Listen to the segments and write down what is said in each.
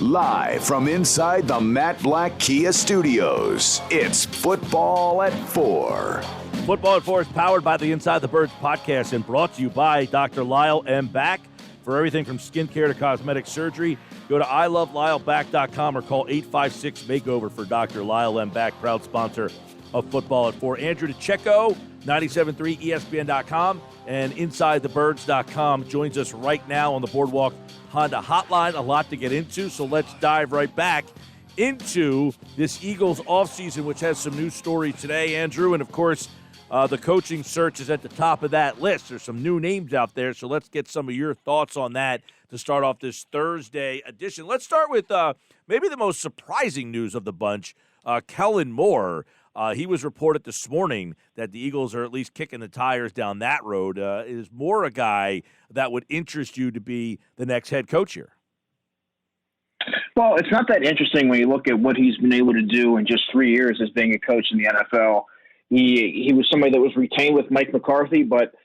Live from inside the Matt Black Kia Studios, it's Football at 4. Football at 4 is powered by the Inside the Birds podcast and brought to you by Dr. Lyle M. Back. For everything from skincare to cosmetic surgery, go to ilovelyle.back.com or call 856-MAKEOVER for Dr. Lyle M. Back, proud sponsor of Football at 4. Andrew DiCecco, 97.3 ESPN.com and InsideTheBirds.com joins us right now on the Boardwalk Honda Hotline. A lot to get into, so let's dive right back into this Eagles offseason, which has some news stories today, Andrew. And, of course, the coaching search is at the top of that list. There's some new names out there, so let's get some of your thoughts on that to start off this Thursday edition. Let's start with maybe the most surprising news of the bunch, Kellen Moore. He was reported this morning that the Eagles are at least kicking the tires down that road. Is Moore a guy that would interest you to be the next head coach here? Well, it's not that interesting when you look at what he's been able to do in just 3 years as being a coach in the NFL. He was somebody that was retained with Mike McCarthy, but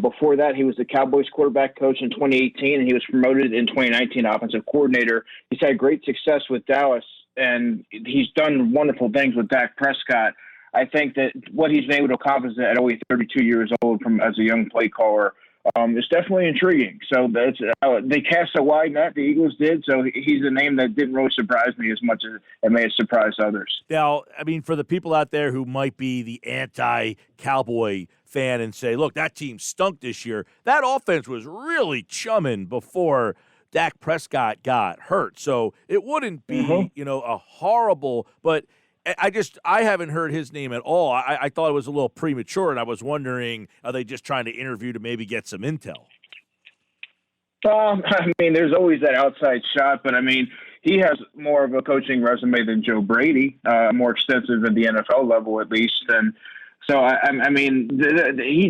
before that he was the Cowboys quarterback coach in 2018, and he was promoted in 2019 offensive coordinator. He's had great success with Dallas, and he's done wonderful things with Dak Prescott. I think that what he's been able to accomplish at only 32 years old as a young play caller is definitely intriguing. So that's they cast a wide net, the Eagles did, so he's a name that didn't really surprise me as much as it may have surprised others. Now, I mean, for the people out there who might be the anti-Cowboy fan and say, look, that team stunk this year, that offense was really chumming before Dak Prescott got hurt. So it wouldn't be, a horrible, but I haven't heard his name at all. I thought it was a little premature, and I was wondering, are they just trying to interview to maybe get some intel? There's always that outside shot, but he has more of a coaching resume than Joe Brady, more extensive at the NFL level at least. And so,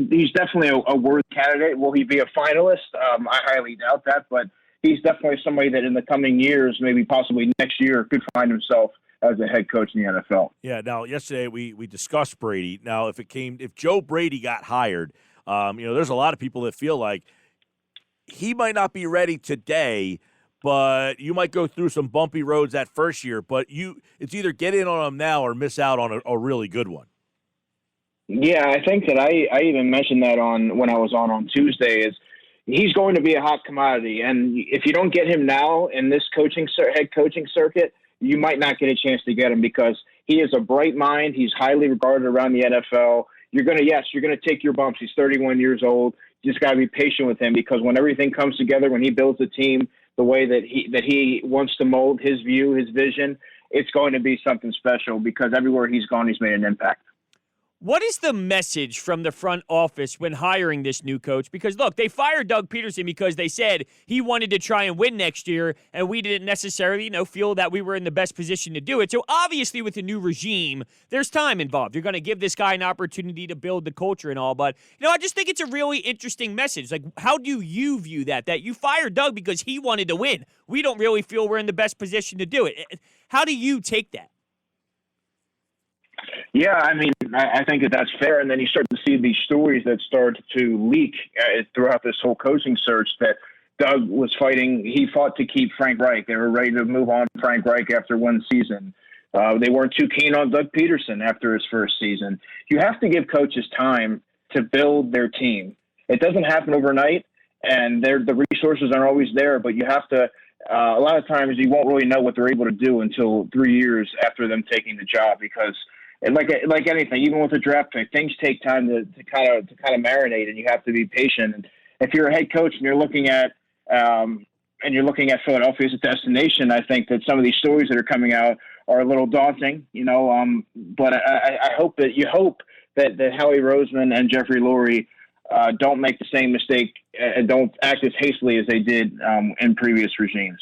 he's definitely a worthy candidate. Will he be a finalist? I highly doubt that, but he's definitely somebody that in the coming years, maybe possibly next year, could find himself as a head coach in the NFL. Yeah. Now, yesterday we discussed Brady. Now, if Joe Brady got hired, there's a lot of people that feel like he might not be ready today, but you might go through some bumpy roads that first year. But it's either get in on him now or miss out on a really good one. Yeah, I think that I even mentioned that when I was on Tuesday is he's going to be a hot commodity, and if you don't get him now in this head coaching circuit, you might not get a chance to get him because he is a bright mind. He's highly regarded around the NFL. You're going to take your bumps. He's 31 years old. You just got to be patient with him because when everything comes together, when he builds a team the way that he wants to mold his view, his vision, it's going to be something special because everywhere he's gone, he's made an impact. What is the message from the front office when hiring this new coach? Because, look, they fired Doug Peterson because they said he wanted to try and win next year, and we didn't necessarily, feel that we were in the best position to do it. So, obviously, with the new regime, there's time involved. You're going to give this guy an opportunity to build the culture and all. But, I just think it's a really interesting message. Like, how do you view that you fired Doug because he wanted to win? We don't really feel we're in the best position to do it. How do you take that? Yeah, I think that's fair. And then you start to see these stories that start to leak throughout this whole coaching search that Doug was fighting. He fought to keep Frank Reich. They were ready to move on Frank Reich after one season. They weren't too keen on Doug Peterson after his first season. You have to give coaches time to build their team. It doesn't happen overnight, and the resources aren't always there, but you have to a lot of times you won't really know what they're able to do until 3 years after them taking the job because – and like anything, even with a draft pick, things take time to kind of marinate, and you have to be patient. And if you're a head coach and you're looking at Philadelphia as a destination, I think that some of these stories that are coming out are a little daunting, But I hope that Howie Roseman and Jeffrey Lurie don't make the same mistake and don't act as hastily as they did in previous regimes.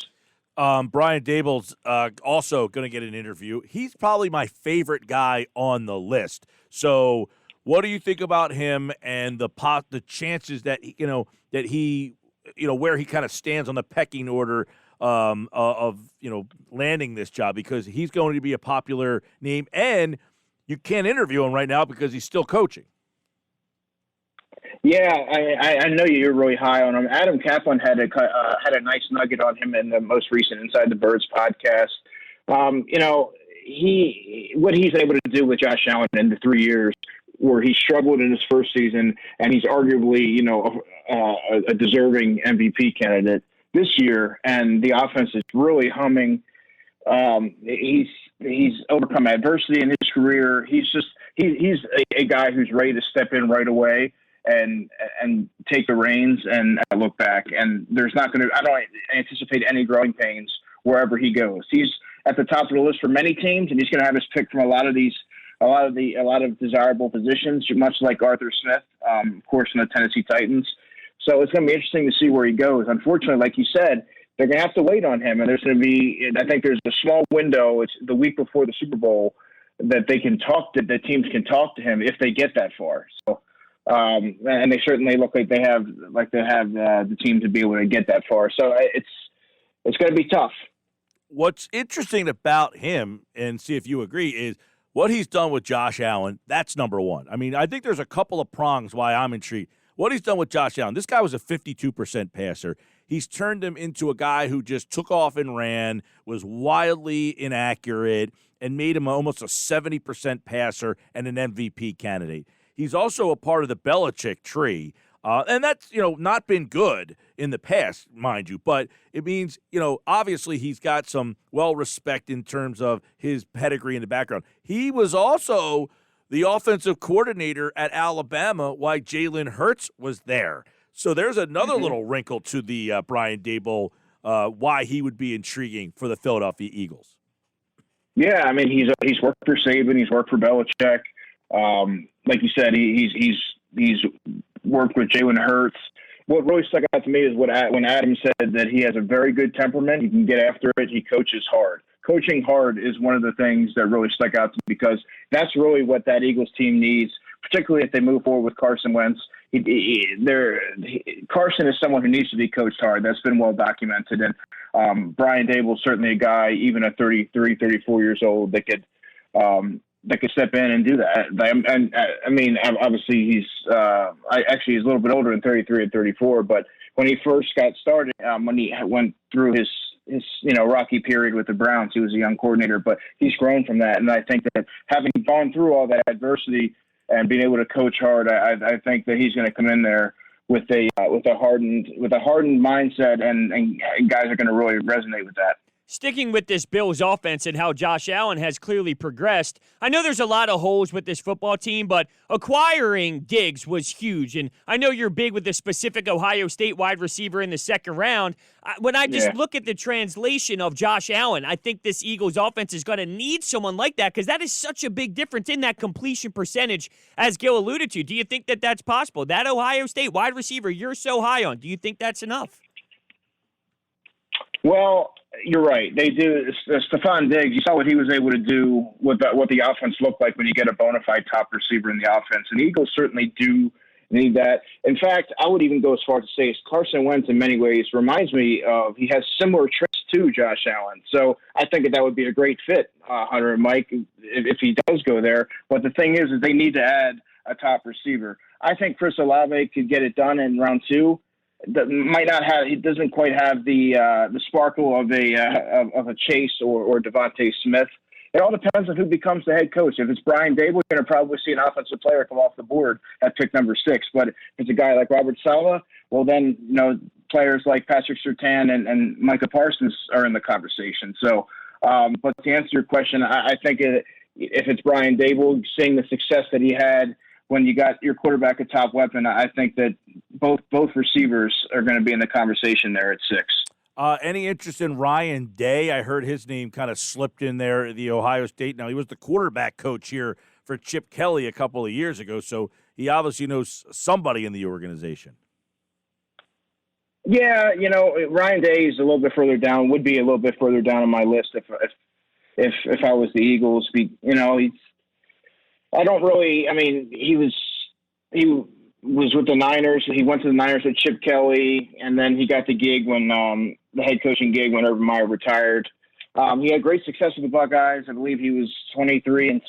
Brian Dabol's also going to get an interview. He's probably my favorite guy on the list. So what do you think about him and the chances that, where he kind of stands on the pecking order of landing this job? Because he's going to be a popular name, and you can't interview him right now because he's still coaching. Yeah, I know you're really high on him. Adam Kaplan had a nice nugget on him in the most recent Inside the Birds podcast. What he's able to do with Josh Allen in the 3 years where he struggled in his first season, and he's arguably a deserving MVP candidate this year, and the offense is really humming. He's overcome adversity in his career. He's a guy who's ready to step in right away and take the reins and look back. And I don't anticipate any growing pains wherever he goes. He's at the top of the list for many teams, and he's going to have his pick from a lot of desirable positions, much like Arthur Smith, of course, in the Tennessee Titans. So it's going to be interesting to see where he goes. Unfortunately, like you said, they're going to have to wait on him, and I think there's a small window. It's the week before the Super Bowl that the teams can talk to him if they get that far. So, and they certainly look like they have the team to be able to get that far. So it's going to be tough. What's interesting about him, and see if you agree, is what he's done with Josh Allen. That's number one. I mean, I think there's a couple of prongs why I'm intrigued. What he's done with Josh Allen, this guy was a 52% passer. He's turned him into a guy who just took off and ran, was wildly inaccurate, and made him almost a 70% passer and an MVP candidate. He's also a part of the Belichick tree. And that's, not been good in the past, mind you. But it means, obviously he's got some well-respect in terms of his pedigree in the background. He was also the offensive coordinator at Alabama while Jalen Hurts was there. So there's another little wrinkle to the Brian Dabol, why he would be intriguing for the Philadelphia Eagles. Yeah, I mean, he's worked for Saban, he's worked for Belichick. Like you said, he's worked with Jalen Hurts. What really stuck out to me is when Adam said that he has a very good temperament. He can get after it. He coaches hard. Coaching hard is one of the things that really stuck out to me because that's really what that Eagles team needs, particularly if they move forward with Carson Wentz. Carson is someone who needs to be coached hard. That's been well documented. And Brian Dabol is certainly a guy, even at 33, 34 years old, that could step in and do that. And I mean, obviously he's a little bit older than 33 and 34, but when he first got started, when he went through his rocky period with the Browns, he was a young coordinator, but he's grown from that. And I think that having gone through all that adversity and being able to coach hard, I think that he's going to come in there with a hardened mindset, and guys are going to really resonate with that. Sticking with this Bills offense and how Josh Allen has clearly progressed, I know there's a lot of holes with this football team, but acquiring Diggs was huge. And I know you're big with the specific Ohio State wide receiver in the second round. When I just look at the translation of Josh Allen, I think this Eagles offense is going to need someone like that because that is such a big difference in that completion percentage, as Gil alluded to. Do you think that that's possible? That Ohio State wide receiver you're so high on, do you think that's enough? Well, you're right. They do. Stephon Diggs, you saw what he was able to do with what the offense looked like when you get a bona fide top receiver in the offense. And the Eagles certainly do need that. In fact, I would even go as far as to say Carson Wentz in many ways reminds me of, he has similar traits to Josh Allen. So I think that would be a great fit, Hunter and Mike, if he does go there. But the thing is they need to add a top receiver. I think Chris Olave could get it done in round two. He doesn't quite have the sparkle of a Chase or Devontae Smith. It all depends on who becomes the head coach. If it's Brian Dabol, you're going to probably see an offensive player come off the board at pick number 6. But if it's a guy like Robert Saleh, well, then players like Patrick Surtain and Micah Parsons are in the conversation. So, but to answer your question, I think if it's Brian Dabol, seeing the success that he had when you got your quarterback a top weapon, I think that both receivers are going to be in the conversation there at 6. Any interest in Ryan Day? I heard his name kind of slipped in there at the Ohio State. Now, he was the quarterback coach here for Chip Kelly a couple of years ago, so he obviously knows somebody in the organization. Yeah, Ryan Day is a little bit further down, would be a little bit further down on my list if I was the Eagles. I don't really. I mean, he was with the Niners. He went to the Niners with Chip Kelly, and then he got the gig when the head coaching gig when Urban Meyer retired. He had great success with the Buckeyes. I believe he was 23-2,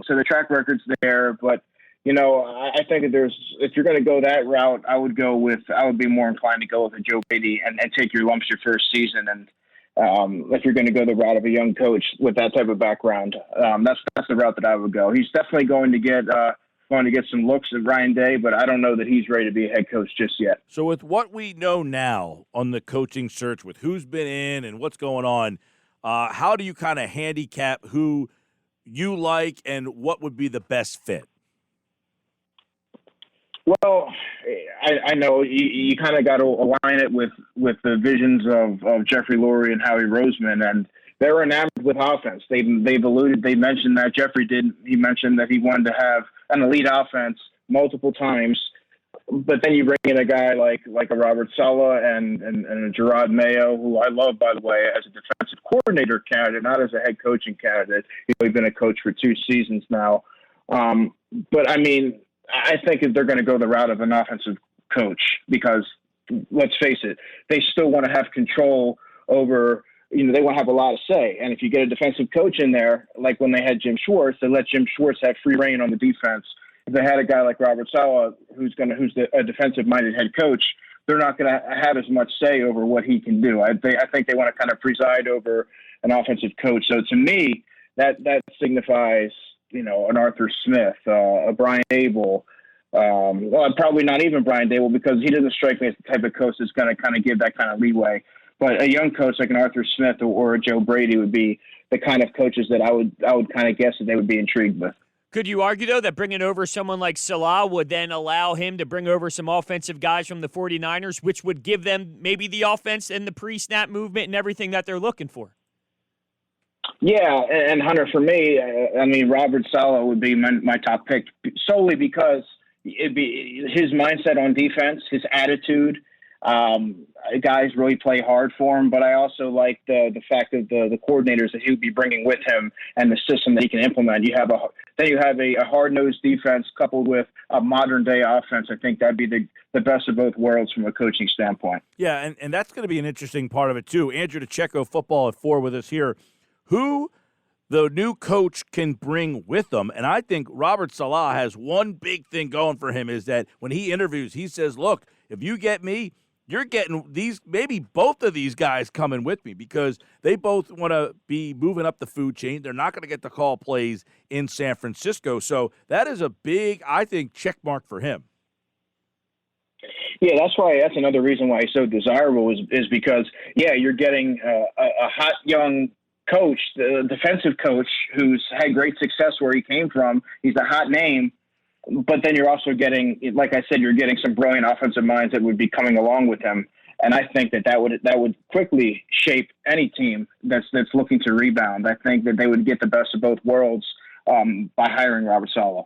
so the track record's there. But I think that if you're going to go that route, I would be more inclined to go with a Joe Brady and take your lumps your first season. And if you're going to go the route of a young coach with that type of background, that's the route that I would go. He's definitely going to get some looks at Ryan Day, but I don't know that he's ready to be a head coach just yet. So with what we know now on the coaching search, with who's been in and what's going on, how do you kind of handicap who you like and what would be the best fit? Well, I know you kind of got to align it with the visions of Jeffrey Lurie and Howie Roseman, and they're enamored with offense. They mentioned that Jeffrey did. He mentioned that he wanted to have an elite offense multiple times, but then you bring in a guy like a Robert Saleh and a Gerard Mayo, who I love, by the way, as a defensive coordinator candidate, not as a head coaching candidate. He's only been a coach for 2 seasons now, but I mean, I think if they're going to go the route of an offensive coach, because let's face it, they still want to have control over, they want to have a lot of say. And if you get a defensive coach in there, like when they had Jim Schwartz, they let Jim Schwartz have free reign on the defense. If they had a guy like Robert Saleh, who's a defensive-minded head coach, they're not going to have as much say over what he can do. I think they want to kind of preside over an offensive coach. So to me, that signifies, an Arthur Smith, a Brian Dabol, probably not even Brian Dabol, because he doesn't strike me as the type of coach that's going to kind of give that kind of leeway. But a young coach like an Arthur Smith or a Joe Brady would be the kind of coaches that I would kind of guess that they would be intrigued with. Could you argue, though, that bringing over someone like Saleh would then allow him to bring over some offensive guys from the 49ers, which would give them maybe the offense and the pre-snap movement and everything that they're looking for? Yeah, and Hunter, for me, Robert Saleh would be my top pick solely because it'd be his mindset on defense, his attitude. Guys really play hard for him, but I also like the fact of the coordinators that he would be bringing with him and the system that he can implement. You have a hard-nosed defense coupled with a modern-day offense. I think that'd be the best of both worlds from a coaching standpoint. Yeah, and that's going to be an interesting part of it too. Andrew DiCecco, Football at 4 with us here. Who the new coach can bring with them. And I think Robert Saleh has one big thing going for him, is that when he interviews, he says, look, if you get me, you're getting maybe both of these guys coming with me, because they both want to be moving up the food chain. They're not going to get to call plays in San Francisco. So that is a big, I think, check mark for him. Yeah, that's another reason why he's so desirable is because, you're getting a hot young coach, the defensive coach, who's had great success where he came from. He's a hot name, but then you're also getting, like I said, you're getting some brilliant offensive minds that would be coming along with him. And I think that would quickly shape any team that's looking to rebound. I think that they would get the best of both worlds by hiring Robert Saleh.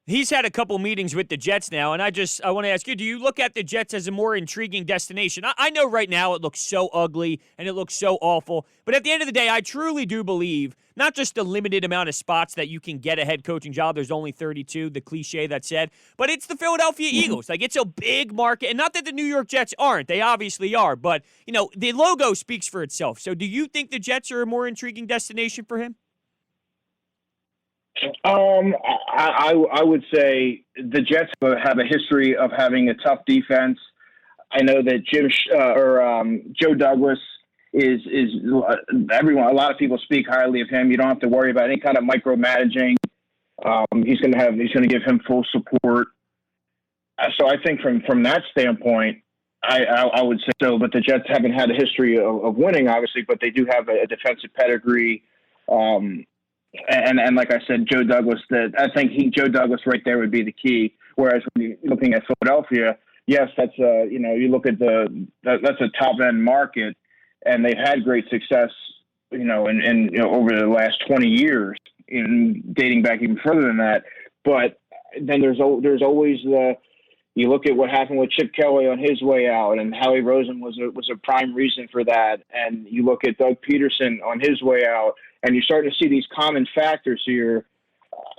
He's had a couple meetings with the Jets now, and I want to ask you, do you look at the Jets as a more intriguing destination? I know right now it looks so ugly and it looks so awful, but at the end of the day, I truly do believe not just the limited amount of spots that you can get a head coaching job, there's only 32, the cliche that said, but it's the Philadelphia Eagles. Like, it's a big market, and not that the New York Jets aren't. They obviously are, but, the logo speaks for itself. So do you think the Jets are a more intriguing destination for him? I would say the Jets have a history of having a tough defense. I know that Joe Douglas is everyone. A lot of people speak highly of him. You don't have to worry about any kind of micromanaging. He's going to give him full support. So I think from that standpoint, I would say so. But the Jets haven't had a history of winning, obviously, but they do have a defensive pedigree. And like I said, Joe Douglas, I think Joe Douglas right there would be the key. Whereas when you're looking at Philadelphia, yes, that's you look at that's a top end market, and they've had great success, in over the last 20 years, dating back even further than that. But then there's always you look at what happened with Chip Kelly on his way out, and Howie Roseman was a prime reason for that. And you look at Doug Peterson on his way out, and you start to see these common factors here.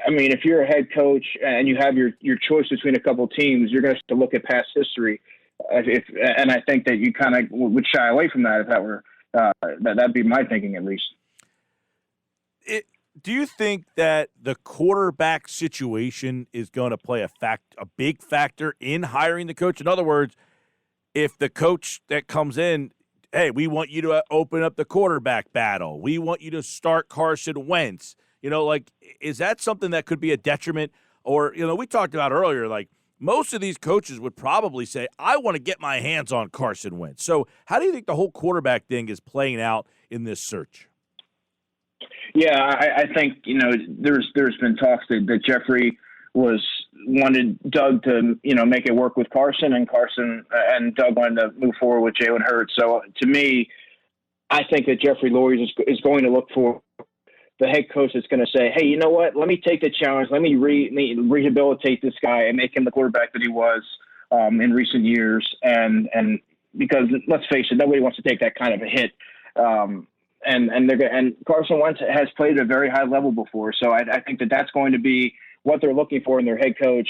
If you're a head coach and you have your choice between a couple teams, you're going to have to look at past history. And I think that you kind of would shy away from that if that were that'd be my thinking, at least. Do you think that the quarterback situation is going to play a big factor in hiring the coach? In other words, if the coach that comes in, hey, we want you to open up the quarterback battle. We want you to start Carson Wentz. Is that something that could be a detriment? Or, we talked about earlier, most of these coaches would probably say, I want to get my hands on Carson Wentz. So how do you think the whole quarterback thing is playing out in this search? Yeah, I think, there's been talks that Jeffrey wanted Doug to, make it work with Carson and Doug wanted to move forward with Jalen Hurts. So to me, I think that Jeffrey Lurie is going to look for the head coach that's going to say, hey, you know what? Let me take the challenge. Let me rehabilitate this guy and make him the quarterback that he was in recent years. And because let's face it, nobody wants to take that kind of a hit. And Carson Wentz has played at a very high level before. So I think that's going to be what they're looking for in their head coach.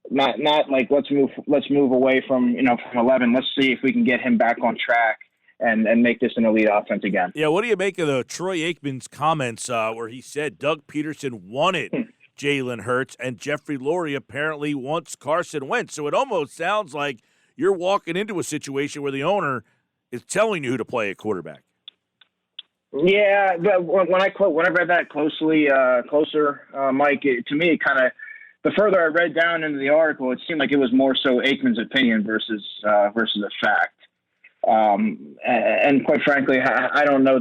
Not like let's move away from 11. Let's see if we can get him back on track and make this an elite offense again. Yeah, what do you make of the Troy Aikman's comments where he said Doug Peterson wanted Jalen Hurts and Jeffrey Lurie apparently wants Carson Wentz? So it almost sounds like you're walking into a situation where the owner is telling you who to play at quarterback. Yeah, but when I read that closer, Mike, to me, it kind of, the further I read down into the article, it seemed like it was more so Aikman's opinion versus a fact. And quite frankly, I don't know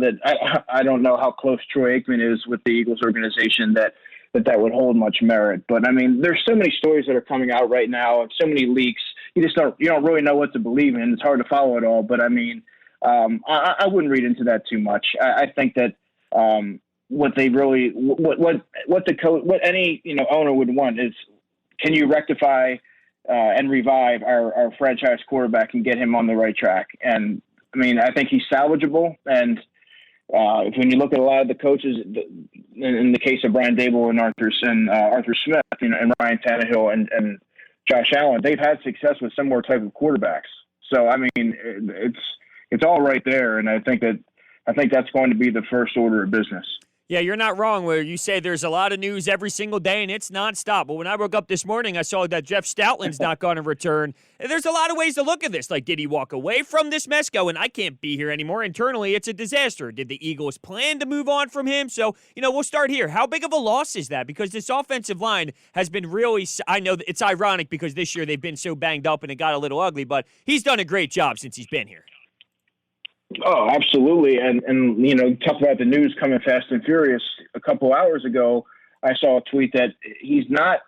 I don't know how close Troy Aikman is with the Eagles organization that would hold much merit. But I mean, there's so many stories that are coming out right now and so many leaks. You don't really know what to believe in. It's hard to follow it all. But I mean, I wouldn't read into that too much. I think that what any owner would want is, can you rectify and revive our franchise quarterback and get him on the right track? And I mean, I think he's salvageable. And when you look at a lot of the coaches, in the case of Brian Dabol and Arthur Smith, and Ryan Tannehill and Josh Allen, they've had success with similar type of quarterbacks. So I mean, it's all right there, and I think that's going to be the first order of business. Yeah, you're not wrong where you say there's a lot of news every single day, and it's nonstop. But when I woke up this morning, I saw that Jeff Stoutland's not going to return. And there's a lot of ways to look at this. Like, did he walk away from this mess going, I can't be here anymore? Internally, it's a disaster. Did the Eagles plan to move on from him? So, we'll start here. How big of a loss is that? Because this offensive line has been really – I know that it's ironic because this year they've been so banged up and it got a little ugly, but he's done a great job since he's been here. Oh, absolutely. And talk about the news coming fast and furious. A couple hours ago, I saw a tweet that it's not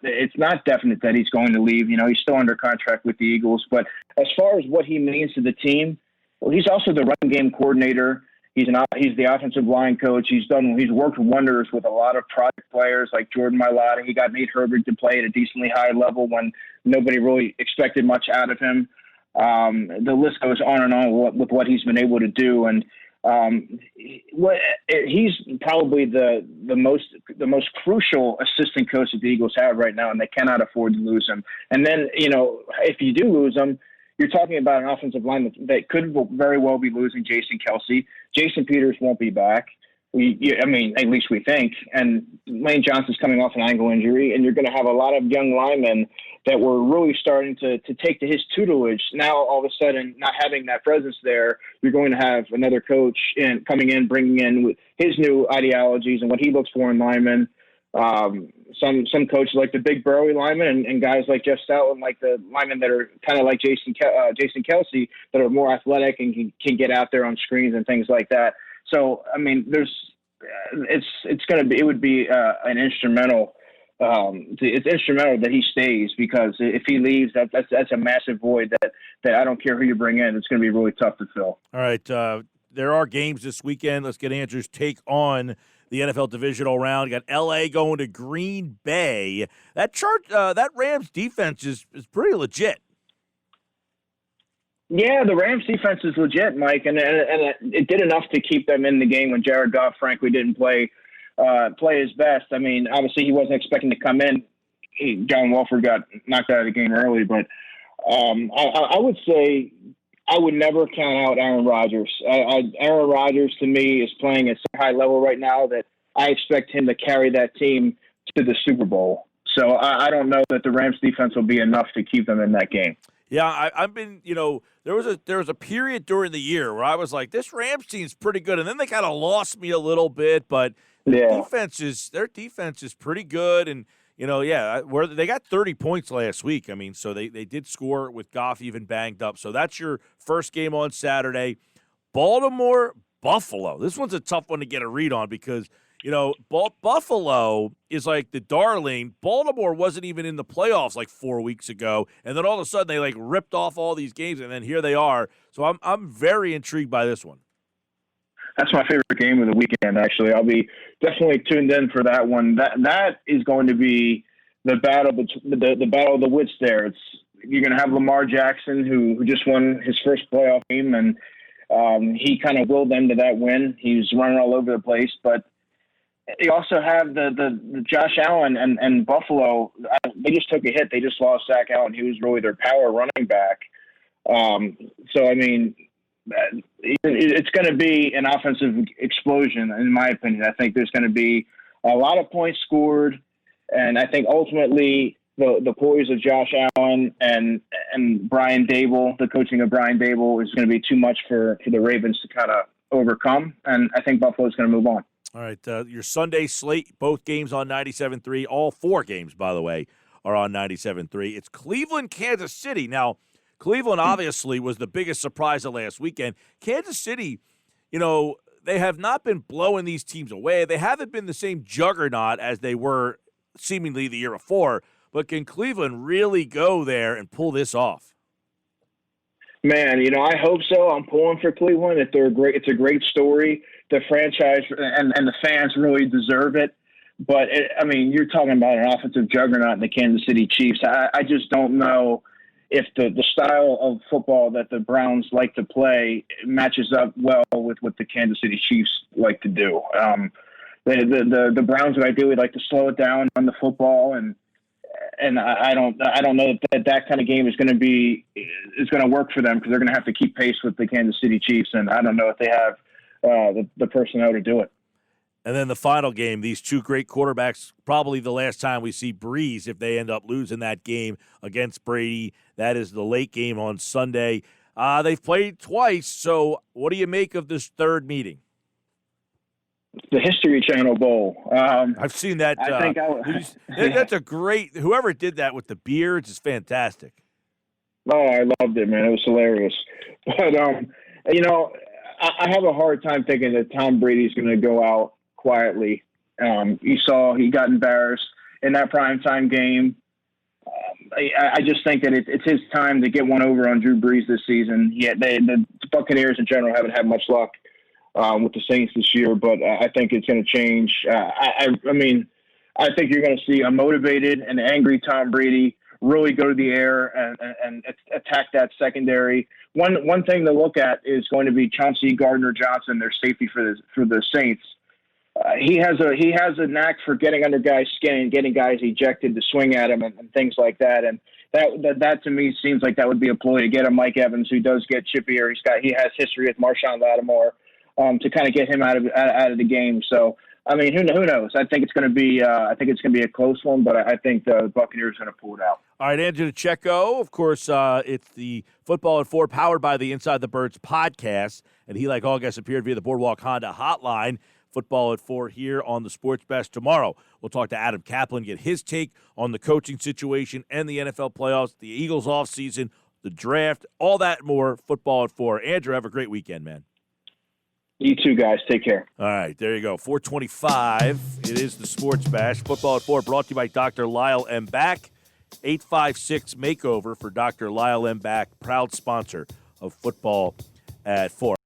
definite that he's going to leave. He's still under contract with the Eagles. But as far as what he means to the team, well, he's also the run game coordinator. He's the offensive line coach. He's worked wonders with a lot of product players like Jordan Mailata. He got Nate Herbert to play at a decently high level when nobody really expected much out of him. The list goes on and on with what he's been able to do, and he's probably the most crucial assistant coach that the Eagles have right now, and they cannot afford to lose him. And then if you do lose him, you're talking about an offensive line that could very well be losing Jason Kelce. Jason Peters won't be back. At least we think. And Lane Johnson's coming off an ankle injury, and you're going to have a lot of young linemen that were really starting to take to his tutelage. Now, all of a sudden, not having that presence there, you're going to have another coach coming in, bringing in with his new ideologies and what he looks for in linemen. Some coaches like the big burly linemen and guys like Jeff Stoutland, like the linemen that are kind of like Jason Kelce, that are more athletic and can get out there on screens and things like that. So, I mean, it would be an instrumental. It's instrumental that he stays, because if he leaves, that's a massive void that I don't care who you bring in. It's going to be really tough to fill. All right. There are games this weekend. Let's get Andrew's take on the NFL divisional round. You got L.A. going to Green Bay. That Rams defense is pretty legit. Yeah, the Rams defense is legit, Mike, and it did enough to keep them in the game when Jared Goff, frankly, didn't play his best. I mean, obviously he wasn't expecting to come in. John Wolford got knocked out of the game early, but I would say I would never count out Aaron Rodgers. Aaron Rodgers, to me, is playing at such a high level right now that I expect him to carry that team to the Super Bowl. So I don't know that the Rams defense will be enough to keep them in that game. Yeah, I've been, there was a period during the year where I was like, this Rams team's pretty good, and then they kind of lost me a little bit, but their defense is pretty good, and where they got 30 points last week. I mean, so they did score with Goff even banged up. So that's your first game on Saturday. Baltimore, Buffalo. This one's a tough one to get a read on because Buffalo is like the darling. Baltimore wasn't even in the playoffs like 4 weeks ago, and then all of a sudden they like ripped off all these games, and then here they are. So I'm very intrigued by this one. That's my favorite game of the weekend. Actually, I'll be definitely tuned in for that one. That is going to be the battle, the battle of the wits. There, you're going to have Lamar Jackson, who just won his first playoff game, and he kind of willed them to that win. He's running all over the place, but you also have the Josh Allen and Buffalo. They just took a hit. They just lost Zach Allen. He was really their power running back. So, I mean, it's going to be an offensive explosion, in my opinion. I think there's going to be a lot of points scored, and I think ultimately the poise of Josh Allen and Brian Dabol, the coaching of Brian Dabol, is going to be too much for the Ravens to kind of overcome, and I think Buffalo's going to move on. All right, your Sunday slate, both games on 97.3. All four games, by the way, are on 97.3. It's Cleveland, Kansas City. Now, Cleveland obviously was the biggest surprise of last weekend. Kansas City, they have not been blowing these teams away. They haven't been the same juggernaut as they were seemingly the year before. But can Cleveland really go there and pull this off? Man, I hope so. I'm pulling for Cleveland. It's a great story. The franchise and the fans really deserve it. But, you're talking about an offensive juggernaut in the Kansas City Chiefs. I just don't know if the style of football that the Browns like to play matches up well with what the Kansas City Chiefs like to do. The Browns would ideally like to slow it down on the football, and I don't know that kind of game is going to work for them because they're going to have to keep pace with the Kansas City Chiefs, and I don't know if they have the personnel to do it. And then the final game, these two great quarterbacks, probably the last time we see Breeze if they end up losing that game against Brady. That is the late game on Sunday. They've played twice, so what do you make of this third meeting? The History Channel Bowl. I've seen that. That's a great – whoever did that with the beards is fantastic. Oh, I loved it, man. It was hilarious. But, I have a hard time thinking that Tom Brady's going to go out quietly. You saw he got embarrassed in that primetime game. I just think that it's his time to get one over on Drew Brees this season. The Buccaneers in general haven't had much luck with the Saints this year, but I think it's going to change. I think you're going to see a motivated and angry Tom Brady really go to the air and attack that secondary. One thing to look at is going to be Chauncey Gardner-Johnson, their safety for the Saints. He has a knack for getting under guys' skin and getting guys ejected to swing at him and things like that. And that to me seems like that would be a ploy to get a Mike Evans who does get chippier. He has history with Marshawn Lattimore to kind of get him out of the game. So who knows? I think it's going to be a close one, but I think the Buccaneers are going to pull it out. All right, Andrew DiCecco, of course, it's the Football at 4 powered by the Inside the Birds podcast, and he, like all guests, appeared via the Boardwalk Honda hotline. Football at 4 here on the Sports Best tomorrow. We'll talk to Adam Kaplan, get his take on the coaching situation and the NFL playoffs, the Eagles offseason, the draft, all that and more. Football at 4. Andrew, have a great weekend, man. You too, guys. Take care. All right, there you go. 425. It is the Sports Bash. Football at 4 brought to you by Dr. Lyle M. Back. 856 Makeover for Dr. Lyle M. Back, proud sponsor of Football at 4.